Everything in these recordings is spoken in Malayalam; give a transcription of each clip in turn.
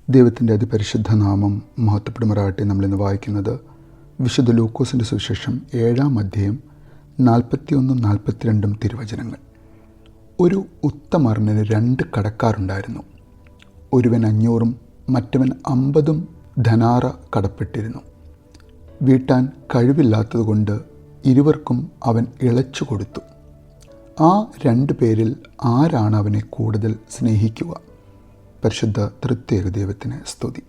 ദൈവത്തിൻ്റെ അതിപരിശുദ്ധ നാമം മഹത്വപ്പെടുമാറാകട്ടെ. നമ്മളിന്ന് വായിക്കുന്നത് വിശുദ്ധ ലൂക്കോസിൻ്റെ സുവിശേഷം 7-ാം അധ്യായം 41-42 തിരുവചനങ്ങൾ. ഒരു ഉത്തമർണന് 2 കടക്കാരുണ്ടായിരുന്നു. ഒരുവൻ 500 മറ്റവൻ 50 ധനാറ കടപ്പെട്ടിരുന്നു. വീട്ടാൻ കഴിവില്ലാത്തതുകൊണ്ട് ഇരുവർക്കും അവൻ ഇളച്ചു കൊടുത്തു. ആ 2 പേരിൽ ആരാണ് അവനെ കൂടുതൽ സ്നേഹിക്കുക? പരിശുദ്ധ തൃത്യേക ദൈവത്തിന് സ്തുതി.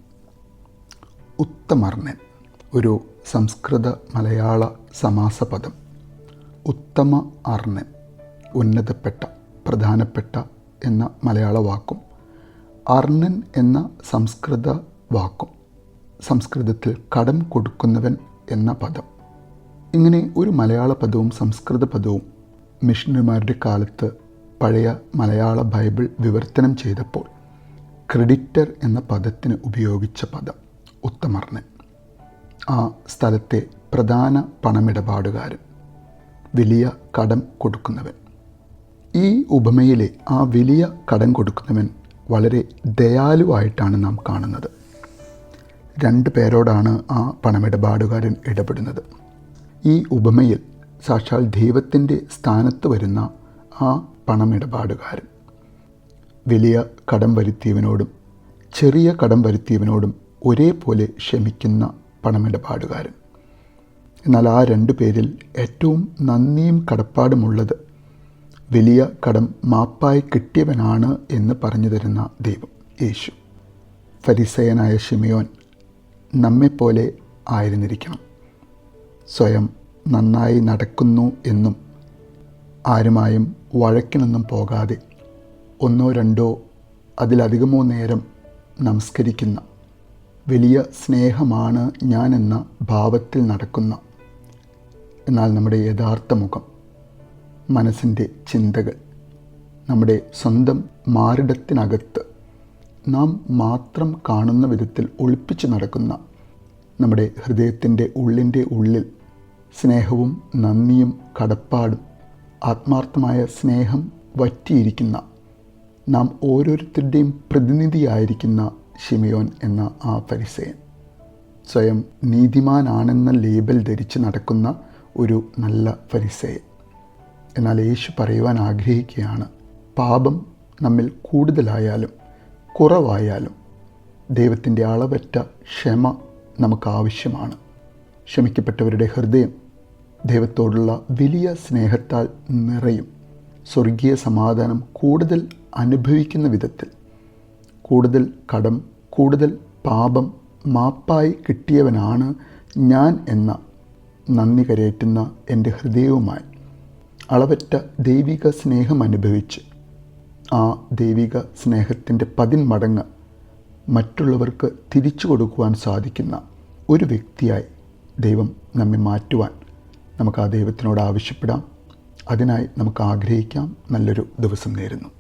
ഉത്തമർണൻ ഒരു സംസ്കൃത മലയാള സമാസപദം. ഉത്തമ അർണൻ ഉന്നതപ്പെട്ട, പ്രധാനപ്പെട്ട എന്ന മലയാള വാക്കും അർണൻ എന്ന സംസ്കൃത വാക്കും സംസ്കൃതത്തിൽ കടം കൊടുക്കുന്നവൻ എന്ന പദം. ഇങ്ങനെ ഒരു മലയാള പദവും സംസ്കൃത പദവും മിഷണറിമാരുടെ കാലത്ത് പഴയ മലയാള ബൈബിൾ വിവർത്തനം ചെയ്തപ്പോൾ ക്രെഡിറ്റർ എന്ന പദത്തിന് ഉപയോഗിച്ച പദം ഉത്തമർണൻ. ആ സ്ഥലത്തെ പ്രധാന പണമിടപാടുകാരൻ, വലിയ കടം കൊടുക്കുന്നവൻ. ഈ ഉപമയിലെ ആ വലിയ കടം കൊടുക്കുന്നവൻ വളരെ ദയാലുവായിട്ടാണ് നാം കാണുന്നത്. 2 പേരോടാണ് ആ പണമിടപാടുകാരൻ ഇടപെടുന്നത്. ഈ ഉപമയിൽ സാക്ഷാൽ ദൈവത്തിൻ്റെ സ്ഥാനത്ത് വരുന്ന ആ പണമിടപാടുകാരൻ വലിയ കടം വരുത്തിയവനോടും ചെറിയ കടം വരുത്തിയവനോടും ഒരേപോലെ ക്ഷമിക്കുന്ന പണമിടപാടുകാരൻ. എന്നാൽ ആ 2 പേരിൽ ഏറ്റവും നന്ദിയും കടപ്പാടുമുള്ളത് വലിയ കടം മാപ്പായി കിട്ടിയവനാണ് എന്ന് പറഞ്ഞു തരുന്ന ദൈവം യേശു. ഫരിസേയനായ ശിമയോൻ നമ്മെപ്പോലെ ആയിരുന്നിരിക്കണം. സ്വയം നന്നായി നടക്കുന്നു എന്നും ആരുമായും വഴക്കിനൊന്നും പോകാതെ 1-2 അതിലധികമോ നേരം നമസ്കരിക്കുന്ന, വലിയ സ്നേഹമാണ് ഞാനെന്ന ഭാവത്തിൽ നടക്കുന്ന, എന്നാൽ നമ്മുടെ യഥാർത്ഥ മുഖം, മനസ്സിൻ്റെ ചിന്തകൾ, നമ്മുടെ സ്വന്തം മാറിടത്തിനകത്ത് നാം മാത്രം കാണുന്ന വിധത്തിൽ ഒളിപ്പിച്ച് നടക്കുന്ന, നമ്മുടെ ഹൃദയത്തിൻ്റെ ഉള്ളിൽ സ്നേഹവും നന്ദിയും കടപ്പാടും ആത്മാർത്ഥമായ സ്നേഹം വറ്റിയിരിക്കുന്ന, നാം ഓരോരുത്തരുടെയും പ്രതിനിധിയായിരിക്കുന്ന ശിമയോൻ എന്ന ആ ഫരിസേയൻ, സ്വയം നീതിമാനാണെന്ന ലേബൽ ധരിച്ച് നടക്കുന്ന ഒരു നല്ല ഫരിസേയൻ. എന്നാൽ യേശു പറയുവാൻ ആഗ്രഹിക്കുകയാണ്, പാപം നമ്മിൽ കൂടുതലായാലും കുറവായാലും ദൈവത്തിൻ്റെ അളവറ്റ ക്ഷമ നമുക്ക് ആവശ്യമാണ്. ക്ഷമിക്കപ്പെട്ടവരുടെ ഹൃദയം ദൈവത്തോടുള്ള വലിയ സ്നേഹത്താൽ നിറയും. സ്വർഗീയ സമാധാനം കൂടുതൽ അനുഭവിക്കുന്ന വിധത്തിൽ കൂടുതൽ കടം, കൂടുതൽ പാപം മാപ്പായി കിട്ടിയവനാണ് ഞാൻ എന്ന നന്ദി കരയേറ്റുന്ന എൻ്റെ ഹൃദയവുമായി അളവറ്റ ദൈവിക സ്നേഹം അനുഭവിച്ച് ആ ദൈവിക സ്നേഹത്തിൻ്റെ 10 മടങ്ങ് മറ്റുള്ളവർക്ക് തിരിച്ചു കൊടുക്കുവാൻ സാധിക്കുന്ന ഒരു വ്യക്തിയായി ദൈവം നമ്മെ മാറ്റുവാൻ നമുക്ക് ആ ദൈവത്തിനോട് ആവശ്യപ്പെടാം. അതിനായി നമുക്ക് ആഗ്രഹിക്കാം. നല്ലൊരു ദിവസം നേരുന്നു.